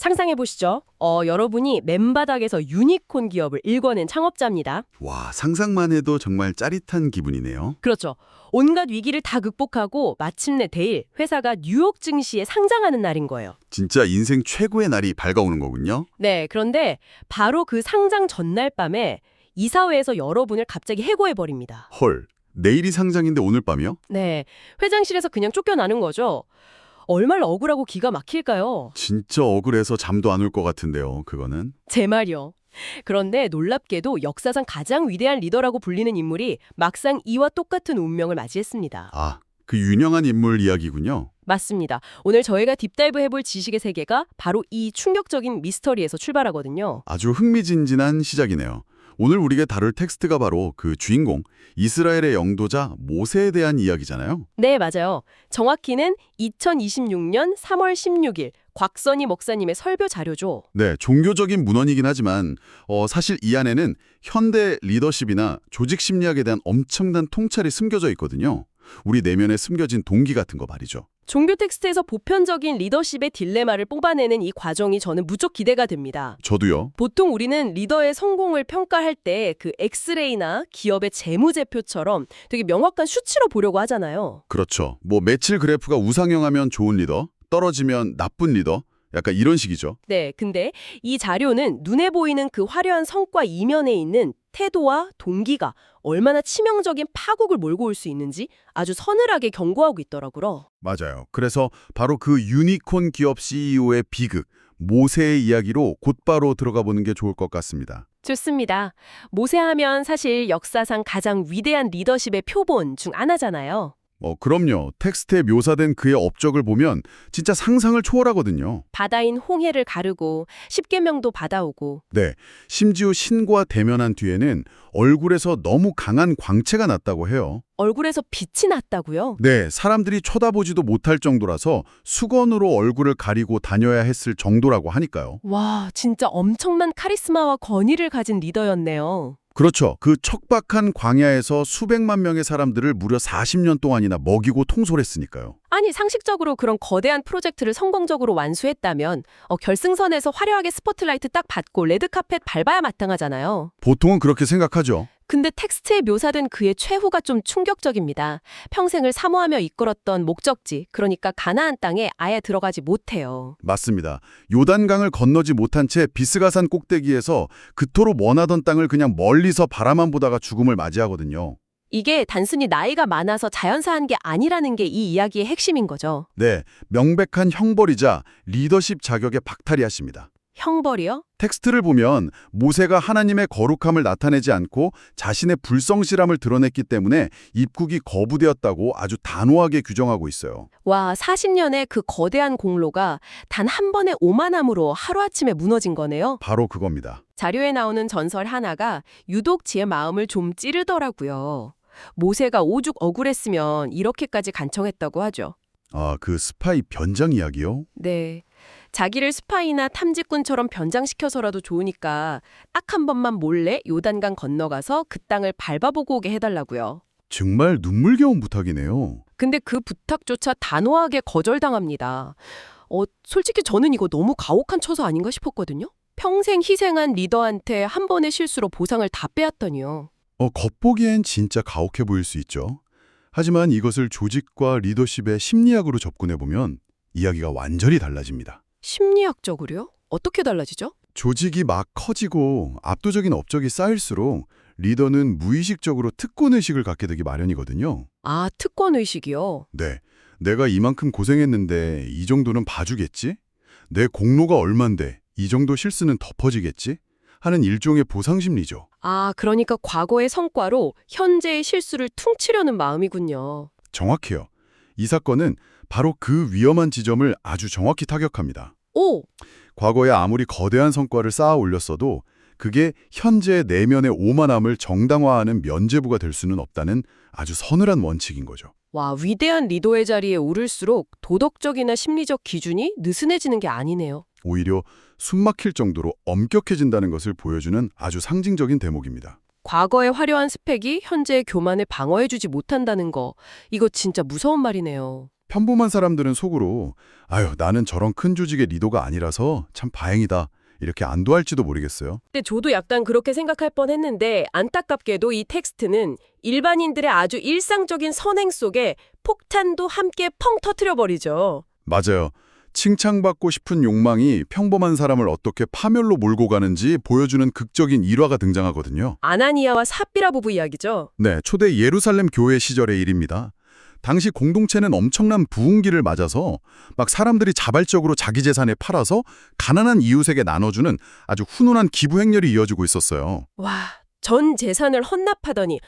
상상해 보시죠. 여러분이 맨바닥에서 유니콘 기업을 일궈낸 창업자입니다. 와, 상상만 해도 정말 짜릿한 기분이네요. 그렇죠. 온갖 위기를 다 극복하고 마침내 내일 회사가 뉴욕 증시에 상장하는 날인 거예요. 진짜 인생 최고의 날이 밝아오는 거군요. 네, 그런데 바로 그 상장 전날 밤에 이사회에서 여러분을 갑자기 해고해 버립니다. 헐, 내일이 상장인데 오늘 밤이요? 네, 회장실에서 그냥 쫓겨나는 거죠. 얼마나 억울하고 기가 막힐까요? 진짜 억울해서 잠도 안 올 것 같은데요, 그거는. 제 말이요. 그런데 놀랍게도 역사상 가장 위대한 리더라고 불리는 인물이 막상 이와 똑같은 운명을 맞이했습니다. 아, 그 유명한 인물 이야기군요. 맞습니다. 오늘 저희가 딥다이브 해볼 지식의 세계가 바로 이 충격적인 미스터리에서 출발하거든요. 아주 흥미진진한 시작이네요. 오늘 우리가 다룰 텍스트가 바로 그 주인공, 이스라엘의 영도자 모세에 대한 이야기잖아요. 네, 맞아요. 정확히는 2026년 3월 16일 곽선희 목사님의 설교 자료죠. 네, 종교적인 문헌이긴 하지만 사실 이 안에는 현대 리더십이나 조직 심리학에 대한 엄청난 통찰이 숨겨져 있거든요. 우리 내면에 숨겨진 동기 같은 거 말이죠. 종교 텍스트에서 보편적인 리더십의 딜레마를 뽑아내는 이 과정이 저는 무척 기대가 됩니다. 저도요. 보통 우리는 리더의 성공을 평가할 때 그 엑스레이나 기업의 재무제표처럼 되게 명확한 수치로 보려고 하잖아요. 그렇죠. 뭐 매칠 그래프가 우상향하면 좋은 리더, 떨어지면 나쁜 리더, 약간 이런 식이죠. 네, 근데 이 자료는 눈에 보이는 그 화려한 성과 이면에 있는 태도와 동기가 얼마나 치명적인 파국을 몰고 올 수 있는지 아주 서늘하게 경고하고 있더라고요. 맞아요. 그래서 바로 그 유니콘 기업 CEO의 비극, 모세의 이야기로 곧바로 들어가 보는 게 좋을 것 같습니다. 좋습니다. 모세하면 사실 역사상 가장 위대한 리더십의 표본 중 하나잖아요. 그럼요. 텍스트에 묘사된 그의 업적을 보면 진짜 상상을 초월하거든요. 바다인 홍해를 가르고 십계명도 받아오고 네, 심지어 신과 대면한 뒤에는 얼굴에서 너무 강한 광채가 났다고 해요. 얼굴에서 빛이 났다고요? 네, 사람들이 쳐다보지도 못할 정도라서 수건으로 얼굴을 가리고 다녀야 했을 정도라고 하니까요. 와, 진짜 엄청난 카리스마와 권위를 가진 리더였네요. 그렇죠. 그 척박한 광야에서 수백만 명의 사람들을 무려 40년 동안이나 먹이고 통솔했으니까요. 아니, 상식적으로 그런 거대한 프로젝트를 성공적으로 완수했다면 결승선에서 화려하게 스포트라이트 딱 받고 레드카펫 밟아야 마땅하잖아요. 보통은 그렇게 생각하죠. 근데 텍스트에 묘사된 그의 최후가 좀 충격적입니다. 평생을 사모하며 이끌었던 목적지, 그러니까 가나안 땅에 아예 들어가지 못해요. 맞습니다. 요단강을 건너지 못한 채 비스가산 꼭대기에서 그토록 원하던 땅을 그냥 멀리서 바라만 보다가 죽음을 맞이하거든요. 이게 단순히 나이가 많아서 자연사한 게 아니라는 게 이 이야기의 핵심인 거죠. 네, 명백한 형벌이자 리더십 자격의 박탈이하십니다. 형벌이요? 텍스트를 보면 모세가 하나님의 거룩함을 나타내지 않고 자신의 불성실함을 드러냈기 때문에 입국이 거부되었다고 아주 단호하게 규정하고 있어요. 와, 40년의 그 거대한 공로가 단 한 번의 오만함으로 하루아침에 무너진 거네요. 바로 그겁니다. 자료에 나오는 전설 하나가 유독 제 마음을 좀 찌르더라고요. 모세가 오죽 억울했으면 이렇게까지 간청했다고 하죠. 아, 그 스파이 변장 이야기요? 네. 자기를 스파이나 탐지꾼처럼 변장시켜서라도 좋으니까 딱 한 번만 몰래 요단강 건너가서 그 땅을 밟아보고 오게 해달라고요. 정말 눈물겨운 부탁이네요. 근데 그 부탁조차 단호하게 거절당합니다. 솔직히 저는 이거 너무 가혹한 처사 아닌가 싶었거든요. 평생 희생한 리더한테 한 번의 실수로 보상을 다 빼앗다니요. 겉보기엔 진짜 가혹해 보일 수 있죠. 하지만 이것을 조직과 리더십의 심리학으로 접근해보면 이야기가 완전히 달라집니다. 심리학적으로요? 어떻게 달라지죠? 조직이 막 커지고 압도적인 업적이 쌓일수록 리더는 무의식적으로 특권의식을 갖게 되기 마련이거든요. 아, 특권의식이요? 네, 내가 이만큼 고생했는데 이 정도는 봐주겠지? 내 공로가 얼만데 이 정도 실수는 덮어지겠지? 하는 일종의 보상심리죠. 아, 그러니까 과거의 성과로 현재의 실수를 퉁치려는 마음이군요. 정확해요. 이 사건은 바로 그 위험한 지점을 아주 정확히 타격합니다. 오! 과거에 아무리 거대한 성과를 쌓아 올렸어도 그게 현재의 내면의 오만함을 정당화하는 면죄부가 될 수는 없다는 아주 서늘한 원칙인 거죠. 와, 위대한 리더의 자리에 오를수록 도덕적이나 심리적 기준이 느슨해지는 게 아니네요. 오히려 숨막힐 정도로 엄격해진다는 것을 보여주는 아주 상징적인 대목입니다. 과거의 화려한 스펙이 현재의 교만을 방어해주지 못한다는 거, 이거 진짜 무서운 말이네요. 평범한 사람들은 속으로 아유, 나는 저런 큰 조직의 리더가 아니라서 참 다행이다. 이렇게 안도할지도 모르겠어요. 근데 저도 약간 그렇게 생각할 뻔했는데 안타깝게도 이 텍스트는 일반인들의 아주 일상적인 선행 속에 폭탄도 함께 펑 터트려버리죠. 맞아요. 칭찬받고 싶은 욕망이 평범한 사람을 어떻게 파멸로 몰고 가는지 보여주는 극적인 일화가 등장하거든요. 아나니아와 삽비라 부부 이야기죠. 네, 초대 예루살렘 교회 시절의 일입니다. 당시 공동체는 엄청난 부흥기를 맞아서 막 사람들이 자발적으로 자기 재산에 팔아서 가난한 이웃에게 나눠주는 아주 훈훈한 기부 행렬이 이어지고 있었어요. 와, 전 재산을 헌납하더니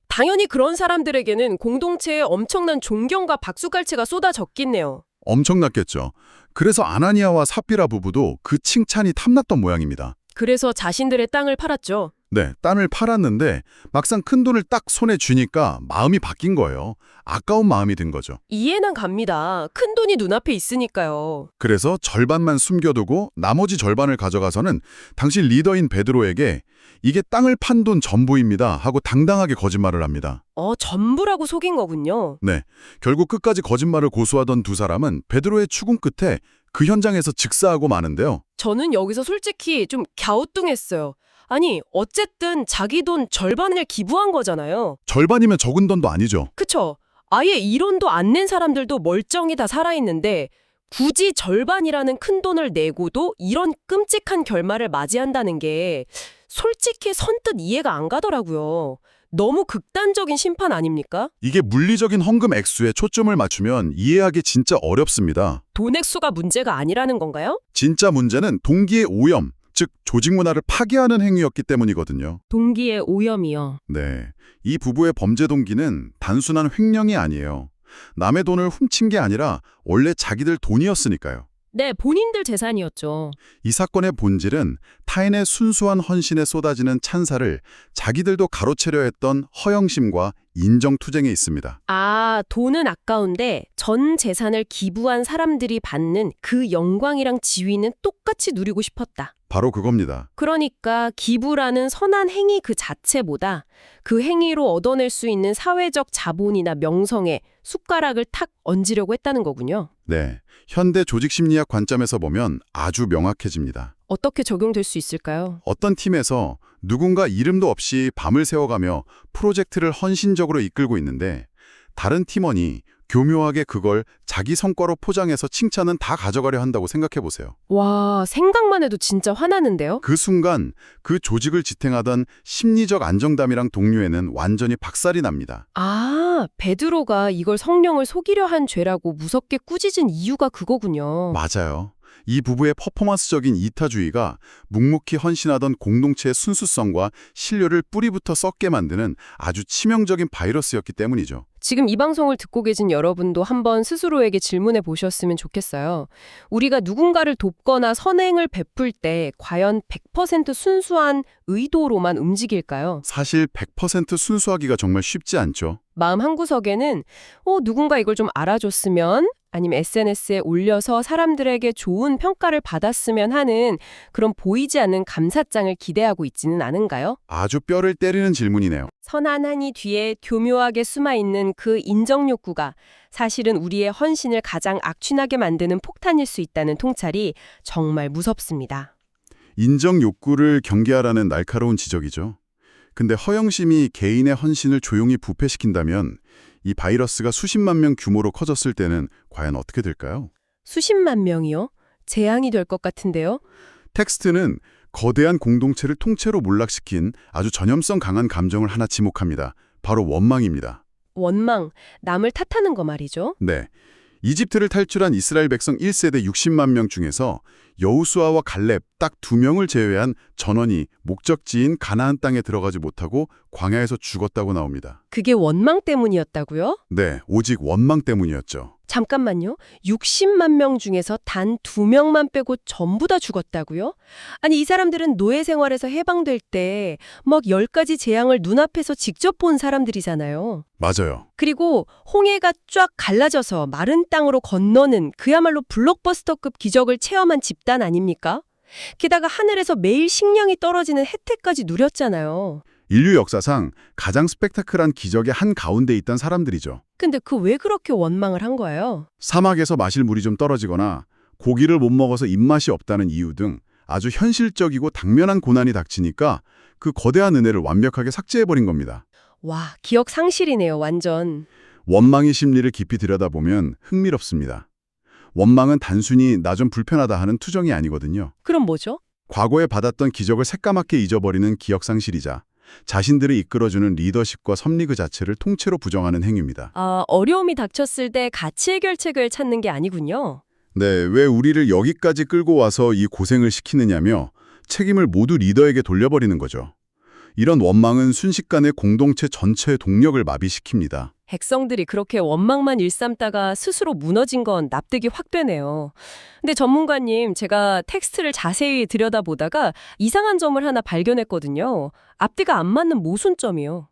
당연히 그런 사람들에게는 공동체에 엄청난 존경과 박수갈채가 쏟아졌겠네요. 엄청났겠죠. 그래서 아나니아와 삽비라 부부도 그 칭찬이 탐났던 모양입니다. 그래서 자신들의 땅을 팔았죠. 네, 땅을 팔았는데 막상 큰돈을 딱 손에 쥐니까 마음이 바뀐 거예요. 아까운 마음이 든 거죠. 이해는 갑니다. 큰돈이 눈앞에 있으니까요. 그래서 절반만 숨겨두고 나머지 절반을 가져가서는 당시 리더인 베드로에게 이게 땅을 판 돈 전부입니다 하고 당당하게 거짓말을 합니다. 전부라고 속인 거군요. 네, 결국 끝까지 거짓말을 고수하던 두 사람은 베드로의 추궁 끝에 그 현장에서 즉사하고 마는데요. 저는 여기서 솔직히 좀 갸우뚱했어요. 아니, 어쨌든 자기 돈 절반을 기부한 거잖아요. 절반이면 적은 돈도 아니죠. 그쵸? 아예 1원도 안 낸 사람들도 멀쩡히 다 살아있는데 굳이 절반이라는 큰 돈을 내고도 이런 끔찍한 결말을 맞이한다는 게 솔직히 선뜻 이해가 안 가더라고요. 너무 극단적인 심판 아닙니까? 이게 물리적인 헌금 액수에 초점을 맞추면 이해하기 진짜 어렵습니다. 돈 액수가 문제가 아니라는 건가요? 진짜 문제는 동기의 오염, 즉 조직 문화를 파괴하는 행위였기 때문이거든요. 동기의 오염이요. 네, 이 부부의 범죄 동기는 단순한 횡령이 아니에요. 남의 돈을 훔친 게 아니라 원래 자기들 돈이었으니까요. 네, 본인들 재산이었죠. 이 사건의 본질은 타인의 순수한 헌신에 쏟아지는 찬사를 자기들도 가로채려 했던 허영심과 인정투쟁에 있습니다. 아, 돈은 아까운데 전 재산을 기부한 사람들이 받는 그 영광이랑 지위는 똑같이 누리고 싶었다. 바로 그겁니다. 그러니까 기부라는 선한 행위 그 자체보다 그 행위로 얻어낼 수 있는 사회적 자본이나 명성에 숟가락을 탁 얹으려고 했다는 거군요. 네, 현대 조직심리학 관점에서 보면 아주 명확해집니다. 어떻게 적용될 수 있을까요? 어떤 팀에서 누군가 이름도 없이 밤을 새워가며 프로젝트를 헌신적으로 이끌고 있는데 다른 팀원이 교묘하게 그걸 자기 성과로 포장해서 칭찬은 다 가져가려 한다고 생각해 보세요. 와, 생각만 해도 진짜 화나는데요? 그 순간 그 조직을 지탱하던 심리적 안정감이랑 동료에는 완전히 박살이 납니다. 아, 베드로가 이걸 성령을 속이려 한 죄라고 무섭게 꾸짖은 이유가 그거군요. 맞아요. 이 부부의 퍼포먼스적인 이타주의가 묵묵히 헌신하던 공동체의 순수성과 신뢰를 뿌리부터 썩게 만드는 아주 치명적인 바이러스였기 때문이죠. 지금 이 방송을 듣고 계신 여러분도 한번 스스로에게 질문해 보셨으면 좋겠어요. 우리가 누군가를 돕거나 선행을 베풀 때 과연 100% 순수한 의도로만 움직일까요? 사실 100% 순수하기가 정말 쉽지 않죠. 마음 한구석에는 누군가 이걸 좀 알아줬으면 아니면 SNS에 올려서 사람들에게 좋은 평가를 받았으면 하는 그런 보이지 않는 감사장을 기대하고 있지는 않은가요? 아주 뼈를 때리는 질문이네요. 선한 한이 뒤에 교묘하게 숨어있는 그 인정 욕구가 사실은 우리의 헌신을 가장 악취나게 만드는 폭탄일 수 있다는 통찰이 정말 무섭습니다. 인정 욕구를 경계하라는 날카로운 지적이죠. 근데 허영심이 개인의 헌신을 조용히 부패시킨다면 이 바이러스가 수십만 명 규모로 커졌을 때는 과연 어떻게 될까요? 수십만 명이요? 재앙이 될 것 같은데요? 텍스트는 거대한 공동체를 통째로 몰락시킨 아주 전염성 강한 감정을 하나 지목합니다. 바로 원망입니다. 원망, 남을 탓하는 거 말이죠. 네, 이집트를 탈출한 이스라엘 백성 1세대 60만 명 중에서 여호수아와 갈렙 딱 2명을 제외한 전원이 목적지인 가나안 땅에 들어가지 못하고 광야에서 죽었다고 나옵니다. 그게 원망 때문이었다고요? 네, 오직 원망 때문이었죠. 잠깐만요. 60만 명 중에서 단 2명만 빼고 전부 다 죽었다고요? 아니, 이 사람들은 노예 생활에서 해방될 때 막 10가지 재앙을 눈앞에서 직접 본 사람들이잖아요. 맞아요. 그리고 홍해가 쫙 갈라져서 마른 땅으로 건너는 그야말로 블록버스터급 기적을 체험한 집단 아닙니까? 게다가 하늘에서 매일 식량이 떨어지는 혜택까지 누렸잖아요. 인류 역사상 가장 스펙타클한 기적의 한 가운데 있던 사람들이죠. 근데 왜 그렇게 원망을 한 거예요? 사막에서 마실 물이 좀 떨어지거나 고기를 못 먹어서 입맛이 없다는 이유 등 아주 현실적이고 당면한 고난이 닥치니까 그 거대한 은혜를 완벽하게 삭제해버린 겁니다. 와, 기억 상실이네요, 완전. 원망의 심리를 깊이 들여다보면 흥미롭습니다. 원망은 단순히 나 좀 불편하다 하는 투정이 아니거든요. 그럼 뭐죠? 과거에 받았던 기적을 새까맣게 잊어버리는 기억 상실이자 자신들을 이끌어주는 리더십과 섭리 그 자체를 통째로 부정하는 행위입니다. 아, 어려움이 닥쳤을 때 가치 해결책을 찾는 게 아니군요. 네, 왜 우리를 여기까지 끌고 와서 이 고생을 시키느냐며 책임을 모두 리더에게 돌려버리는 거죠. 이런 원망은 순식간에 공동체 전체의 동력을 마비시킵니다. 백성들이 그렇게 원망만 일삼다가 스스로 무너진 건 납득이 확 되네요. 근데 전문가님, 제가 텍스트를 자세히 들여다보다가 이상한 점을 하나 발견했거든요. 앞뒤가 안 맞는 모순점이요.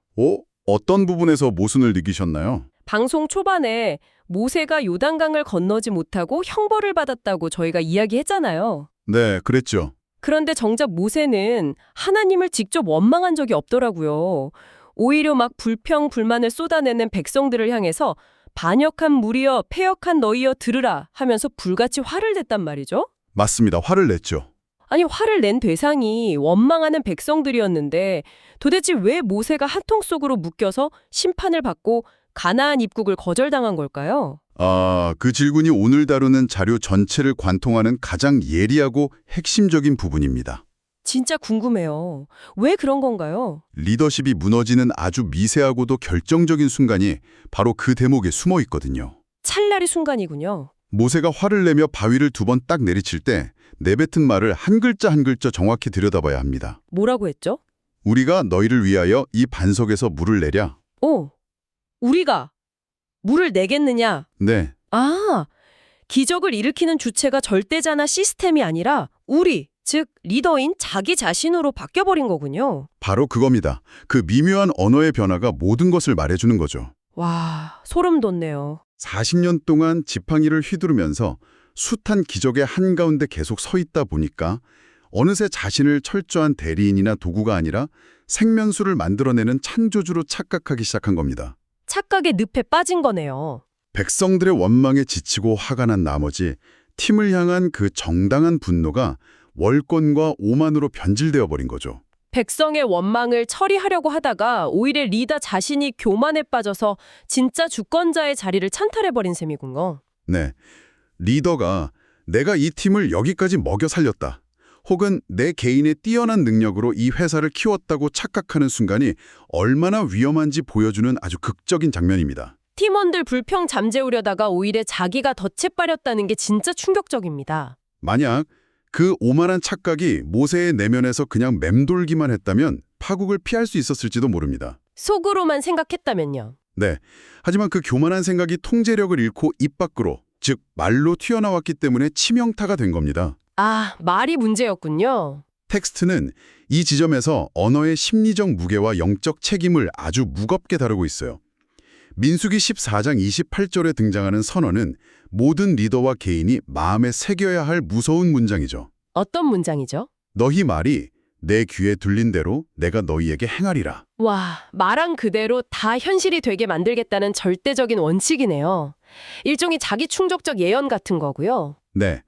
어떤 부분에서 모순을 느끼셨나요? 방송 초반에 모세가 요단강을 건너지 못하고 형벌을 받았다고 저희가 이야기했잖아요. 네, 그랬죠. 그런데 정작 모세는 하나님을 직접 원망한 적이 없더라고요. 오히려 막 불평, 불만을 쏟아내는 백성들을 향해서 반역한 무리여 패역한 너희여 들으라 하면서 불같이 화를 냈단 말이죠. 맞습니다. 화를 냈죠. 아니, 화를 낸 대상이 원망하는 백성들이었는데 도대체 왜 모세가 한통 속으로 묶여서 심판을 받고 가나안 입국을 거절당한 걸까요? 그 질문이 오늘 다루는 자료 전체를 관통하는 가장 예리하고 핵심적인 부분입니다. 진짜 궁금해요. 왜 그런 건가요? 리더십이 무너지는 아주 미세하고도 결정적인 순간이 바로 그 대목에 숨어 있거든요. 찰나리 순간이군요. 모세가 화를 내며 바위를 2번 딱 내리칠 때 내뱉은 말을 한 글자 한 글자 정확히 들여다봐야 합니다. 뭐라고 했죠? 우리가 너희를 위하여 이 반석에서 물을 내랴. 우리가 물을 내겠느냐? 네, 아, 기적을 일으키는 주체가 절대자나 시스템이 아니라 우리, 즉 리더인 자기 자신으로 바뀌어버린 거군요. 바로 그겁니다. 그 미묘한 언어의 변화가 모든 것을 말해주는 거죠. 와, 소름 돋네요. 40년 동안 지팡이를 휘두르면서 숱한 기적의 한가운데 계속 서 있다 보니까 어느새 자신을 철저한 대리인이나 도구가 아니라 생명수를 만들어내는 창조주로 착각하기 시작한 겁니다. 착각의 늪에 빠진 거네요. 백성들의 원망에 지치고 화가 난 나머지 팀을 향한 그 정당한 분노가 월권과 오만으로 변질되어 버린 거죠. 백성의 원망을 처리하려고 하다가 오히려 리더 자신이 교만에 빠져서 진짜 주권자의 자리를 찬탈해버린 셈이군요. 네, 리더가 내가 이 팀을 여기까지 먹여 살렸다. 혹은 내 개인의 뛰어난 능력으로 이 회사를 키웠다고 착각하는 순간이 얼마나 위험한지 보여주는 아주 극적인 장면입니다. 팀원들 불평 잠재우려다가 오히려 자기가 덫에 빠렸다는 게 진짜 충격적입니다. 만약 그 오만한 착각이 모세의 내면에서 그냥 맴돌기만 했다면 파국을 피할 수 있었을지도 모릅니다. 속으로만 생각했다면요. 네, 하지만 그 교만한 생각이 통제력을 잃고 입 밖으로, 즉 말로 튀어나왔기 때문에 치명타가 된 겁니다. 아, 말이 문제였군요. 텍스트는 이 지점에서 언어의 심리적 무게와 영적 책임을 아주 무겁게 다루고 있어요. 민수기 14장 28절에 등장하는 선언은 모든 리더와 개인이 마음에 새겨야 할 무서운 문장이죠. 어떤 문장이죠? 너희 말이 내 귀에 들린 대로 내가 너희에게 행하리라. 와, 말한 그대로 다 현실이 되게 만들겠다는 절대적인 원칙이네요. 일종의 자기 충족적 예언 같은 거고요. 네,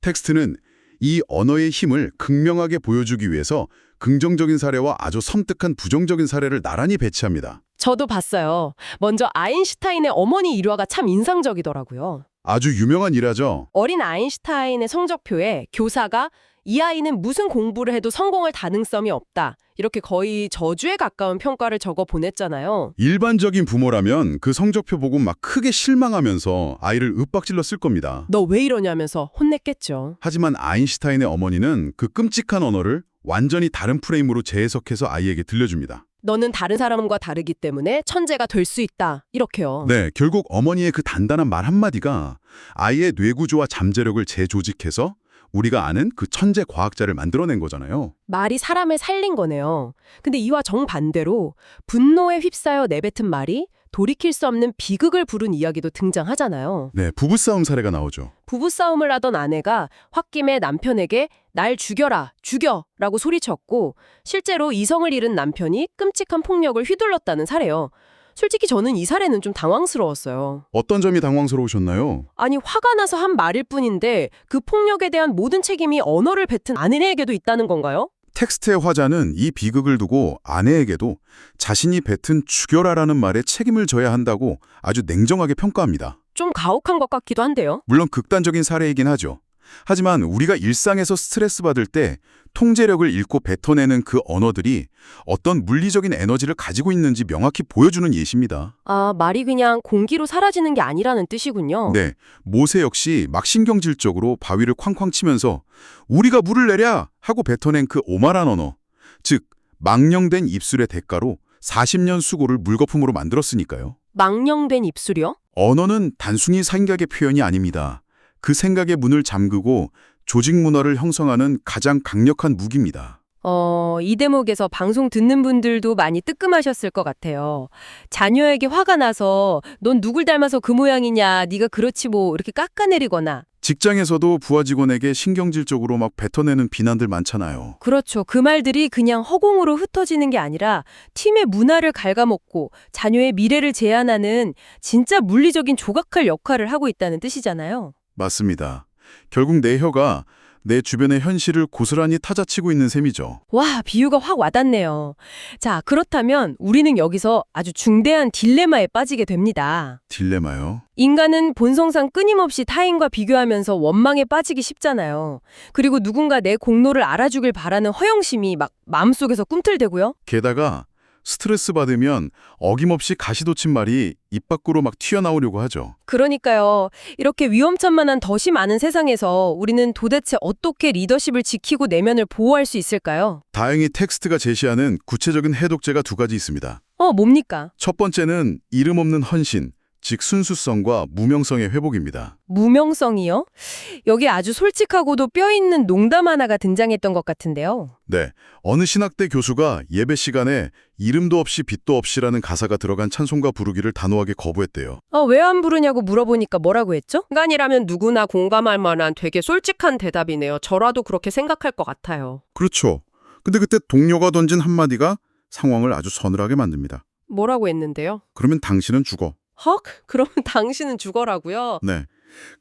텍스트는 이 언어의 힘을 극명하게 보여주기 위해서 긍정적인 사례와 아주 섬뜩한 부정적인 사례를 나란히 배치합니다. 저도 봤어요. 먼저 아인슈타인의 어머니 일화가 참 인상적이더라고요. 아주 유명한 일화죠. 어린 아인슈타인의 성적표에 교사가 이 아이는 무슨 공부를 해도 성공할 가능성이 없다. 이렇게 거의 저주에 가까운 평가를 적어 보냈잖아요. 일반적인 부모라면 그 성적표 보고 막 크게 실망하면서 아이를 윽박질러 쓸 겁니다. 너 왜 이러냐면서 혼냈겠죠. 하지만 아인슈타인의 어머니는 그 끔찍한 언어를 완전히 다른 프레임으로 재해석해서 아이에게 들려줍니다. 너는 다른 사람과 다르기 때문에 천재가 될 수 있다. 이렇게요. 네, 결국 어머니의 그 단단한 말 한마디가 아이의 뇌구조와 잠재력을 재조직해서 우리가 아는 그 천재 과학자를 만들어낸 거잖아요. 말이 사람을 살린 거네요. 근데 이와 정반대로 분노에 휩싸여 내뱉은 말이 돌이킬 수 없는 비극을 부른 이야기도 등장하잖아요. 네, 부부싸움 사례가 나오죠. 부부싸움을 하던 아내가 홧김에 남편에게 날 죽여라, 죽여라고 소리쳤고 실제로 이성을 잃은 남편이 끔찍한 폭력을 휘둘렀다는 사례요. 솔직히 저는 이 사례는 좀 당황스러웠어요. 어떤 점이 당황스러우셨나요? 아니 화가 나서 한 말일 뿐인데 그 폭력에 대한 모든 책임이 언어를 뱉은 아내에게도 있다는 건가요? 텍스트의 화자는 이 비극을 두고 아내에게도 자신이 뱉은 죽여라라는 말에 책임을 져야 한다고 아주 냉정하게 평가합니다. 좀 가혹한 것 같기도 한데요. 물론 극단적인 사례이긴 하죠. 하지만 우리가 일상에서 스트레스 받을 때 통제력을 잃고 뱉어내는 그 언어들이 어떤 물리적인 에너지를 가지고 있는지 명확히 보여주는 예시입니다. 아, 말이 그냥 공기로 사라지는 게 아니라는 뜻이군요. 네, 모세 역시 막 신경질적으로 바위를 쾅쾅 치면서 우리가 물을 내랴 하고 뱉어낸 그 오만한 언어, 즉 망령된 입술의 대가로 40년 수고를 물거품으로 만들었으니까요. 망령된 입술이요? 언어는 단순히 생각의 표현이 아닙니다. 그 생각의 문을 잠그고 조직 문화를 형성하는 가장 강력한 무기입니다. 이 대목에서 방송 듣는 분들도 많이 뜨끔하셨을 것 같아요. 자녀에게 화가 나서 넌 누굴 닮아서 그 모양이냐, 네가 그렇지 뭐 이렇게 깎아내리거나. 직장에서도 부하 직원에게 신경질적으로 막 뱉어내는 비난들 많잖아요. 그렇죠. 그 말들이 그냥 허공으로 흩어지는 게 아니라 팀의 문화를 갉아먹고 자녀의 미래를 제한하는 진짜 물리적인 조각할 역할을 하고 있다는 뜻이잖아요. 맞습니다. 결국 내 혀가 내 주변의 현실을 고스란히 타자치고 있는 셈이죠. 와, 비유가 확 와닿네요. 자, 그렇다면 우리는 여기서 아주 중대한 딜레마에 빠지게 됩니다. 딜레마요? 인간은 본성상 끊임없이 타인과 비교하면서 원망에 빠지기 쉽잖아요. 그리고 누군가 내 공로를 알아주길 바라는 허영심이 막 마음속에서 꿈틀대고요. 게다가 스트레스 받으면 어김없이 가시돋친 말이 입 밖으로 막 튀어나오려고 하죠. 그러니까요. 이렇게 위험천만한 덫이 많은 세상에서 우리는 도대체 어떻게 리더십을 지키고 내면을 보호할 수 있을까요? 다행히 텍스트가 제시하는 구체적인 해독제가 두 가지 있습니다. 뭡니까? 첫 번째는 이름 없는 헌신, 즉 순수성과 무명성의 회복입니다. 무명성이요? 여기 아주 솔직하고도 뼈 있는 농담 하나가 등장했던 것 같은데요. 네, 어느 신학대 교수가 예배 시간에 이름도 없이 빛도 없이라는 가사가 들어간 찬송가 부르기를 단호하게 거부했대요. 왜 안 부르냐고 물어보니까 뭐라고 했죠? 인간이라면 누구나 공감할 만한 되게 솔직한 대답이네요. 저라도 그렇게 생각할 것 같아요. 그렇죠. 근데 그때 동료가 던진 한마디가 상황을 아주 서늘하게 만듭니다. 뭐라고 했는데요? 그러면 당신은 죽어. 헉? 그러면 당신은 죽어라고요? 네,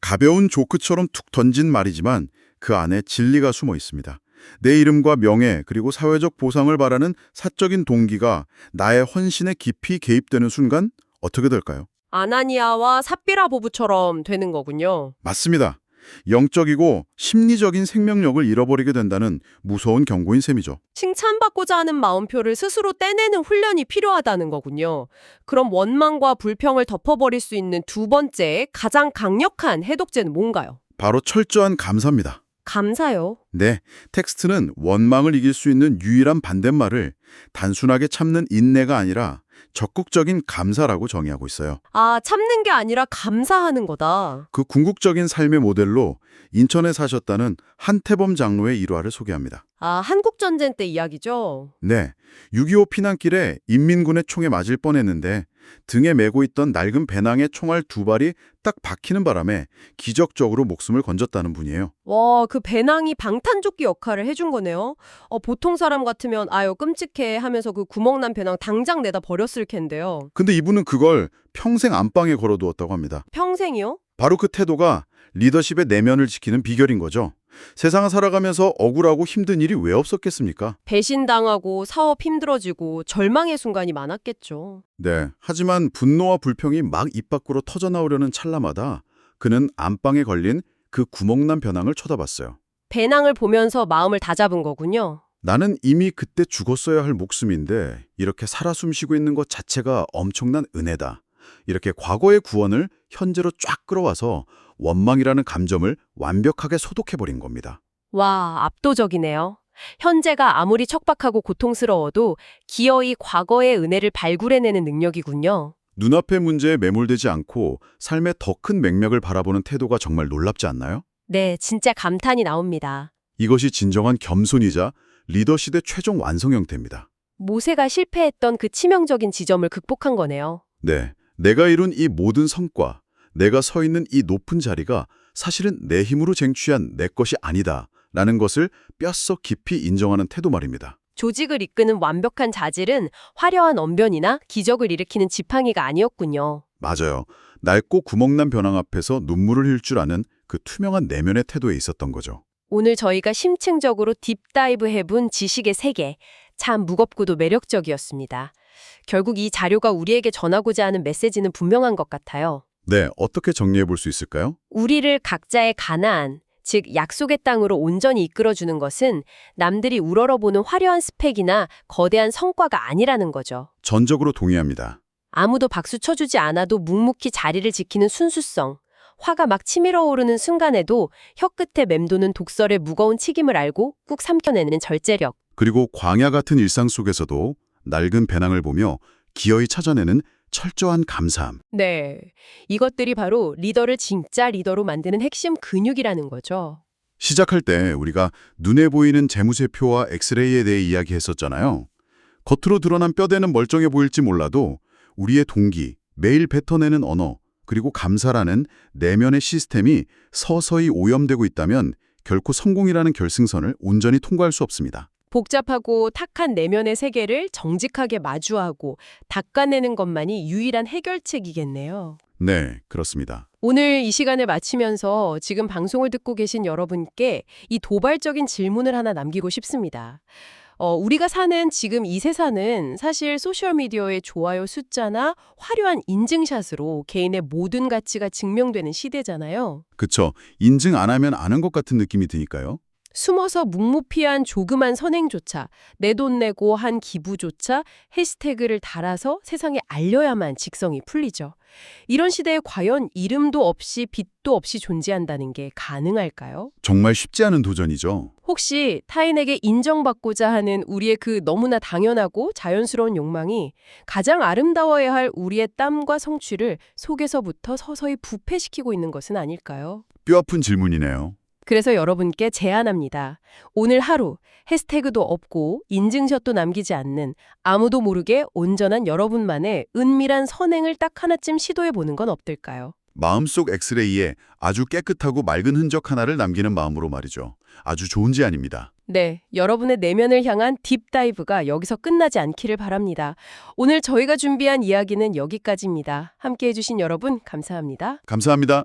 가벼운 조크처럼 툭 던진 말이지만 그 안에 진리가 숨어 있습니다. 내 이름과 명예 그리고 사회적 보상을 바라는 사적인 동기가 나의 헌신에 깊이 개입되는 순간 어떻게 될까요? 아나니아와 삽비라 보부처럼 되는 거군요. 맞습니다. 영적이고 심리적인 생명력을 잃어버리게 된다는 무서운 경고인 셈이죠. 칭찬받고자 하는 마음표를 스스로 떼내는 훈련이 필요하다는 거군요. 그럼 원망과 불평을 덮어버릴 수 있는 두 번째, 가장 강력한 해독제는 뭔가요? 바로 철저한 감사입니다. 감사요. 네, 텍스트는 원망을 이길 수 있는 유일한 반대말을 단순하게 참는 인내가 아니라 적극적인 감사라고 정의하고 있어요. 참는 게 아니라 감사하는 거다. 그 궁극적인 삶의 모델로 인천에 사셨다는 한태범 장로의 일화를 소개합니다. 한국전쟁 때 이야기죠? 네, 6.25 피난길에 인민군의 총에 맞을 뻔했는데 등에 메고 있던 낡은 배낭에 총알 2발이 딱 박히는 바람에 기적적으로 목숨을 건졌다는 분이에요. 와, 그 배낭이 방탄조끼 역할을 해준 거네요. 보통 사람 같으면 아유 끔찍해 하면서 그 구멍난 배낭 당장 내다 버렸을 텐데요. 근데 이분은 그걸 평생 안방에 걸어두었다고 합니다. 평생이요? 바로 그 태도가 리더십의 내면을 지키는 비결인 거죠. 세상을 살아가면서 억울하고 힘든 일이 왜 없었겠습니까? 배신당하고 사업 힘들어지고 절망의 순간이 많았겠죠. 네, 하지만 분노와 불평이 막 입 밖으로 터져나오려는 찰나마다 그는 안방에 걸린 그 구멍난 배낭을 쳐다봤어요. 배낭을 보면서 마음을 다잡은 거군요. 나는 이미 그때 죽었어야 할 목숨인데 이렇게 살아 숨쉬고 있는 것 자체가 엄청난 은혜다. 이렇게 과거의 구원을 현재로 쫙 끌어와서 원망이라는 감정을 완벽하게 소독해버린 겁니다. 와, 압도적이네요. 현재가 아무리 척박하고 고통스러워도 기어이 과거의 은혜를 발굴해내는 능력이군요. 눈앞의 문제에 매몰되지 않고 삶의 더 큰 맥락을 바라보는 태도가 정말 놀랍지 않나요? 네, 진짜 감탄이 나옵니다. 이것이 진정한 겸손이자 리더십의 최종 완성 형태입니다. 모세가 실패했던 그 치명적인 지점을 극복한 거네요. 네, 내가 이룬 이 모든 성과, 내가 서 있는 이 높은 자리가 사실은 내 힘으로 쟁취한 내 것이 아니다 라는 것을 뼛속 깊이 인정하는 태도 말입니다. 조직을 이끄는 완벽한 자질은 화려한 언변이나 기적을 일으키는 지팡이가 아니었군요. 맞아요. 낡고 구멍난 벼랑 앞에서 눈물을 흘릴 줄 아는 그 투명한 내면의 태도에 있었던 거죠. 오늘 저희가 심층적으로 딥다이브 해본 지식의 세계, 참 무겁고도 매력적이었습니다. 결국 이 자료가 우리에게 전하고자 하는 메시지는 분명한 것 같아요. 네, 어떻게 정리해 볼 수 있을까요? 우리를 각자의 가나안, 즉 약속의 땅으로 온전히 이끌어주는 것은 남들이 우러러보는 화려한 스펙이나 거대한 성과가 아니라는 거죠. 전적으로 동의합니다. 아무도 박수 쳐주지 않아도 묵묵히 자리를 지키는 순수성, 화가 막 치밀어 오르는 순간에도 혀끝에 맴도는 독설의 무거운 책임을 알고 꾹 삼켜내는 절제력. 그리고 광야 같은 일상 속에서도 낡은 배낭을 보며 기어이 찾아내는 철저한 감사함. 네, 이것들이 바로 리더를 진짜 리더로 만드는 핵심 근육이라는 거죠. 시작할 때 우리가 눈에 보이는 재무제표와 엑스레이에 대해 이야기했었잖아요. 겉으로 드러난 뼈대는 멀쩡해 보일지 몰라도 우리의 동기, 매일 뱉어내는 언어, 그리고 감사라는 내면의 시스템이 서서히 오염되고 있다면 결코 성공이라는 결승선을 온전히 통과할 수 없습니다. 복잡하고 탁한 내면의 세계를 정직하게 마주하고 닦아내는 것만이 유일한 해결책이겠네요. 네, 그렇습니다. 오늘 이 시간을 마치면서 지금 방송을 듣고 계신 여러분께 이 도발적인 질문을 하나 남기고 싶습니다. 우리가 사는 지금 이 세상은 사실 소셜미디어의 좋아요 숫자나 화려한 인증샷으로 개인의 모든 가치가 증명되는 시대잖아요. 그쵸. 인증 안 하면 아는 것 같은 느낌이 드니까요. 숨어서 묵묵히한 조그만 선행조차, 내 돈 내고 한 기부조차 해시태그를 달아서 세상에 알려야만 직성이 풀리죠. 이런 시대에 과연 이름도 없이 빛도 없이 존재한다는 게 가능할까요? 정말 쉽지 않은 도전이죠. 혹시 타인에게 인정받고자 하는 우리의 그 너무나 당연하고 자연스러운 욕망이 가장 아름다워야 할 우리의 땀과 성취를 속에서부터 서서히 부패시키고 있는 것은 아닐까요? 뼈아픈 질문이네요. 그래서 여러분께 제안합니다. 오늘 하루 해시태그도 없고 인증샷도 남기지 않는 아무도 모르게 온전한 여러분만의 은밀한 선행을 딱 하나쯤 시도해보는 건 어떨까요? 마음속 엑스레이에 아주 깨끗하고 맑은 흔적 하나를 남기는 마음으로 말이죠. 아주 좋은 제안입니다. 네, 여러분의 내면을 향한 딥다이브가 여기서 끝나지 않기를 바랍니다. 오늘 저희가 준비한 이야기는 여기까지입니다. 함께해 주신 여러분 감사합니다. 감사합니다.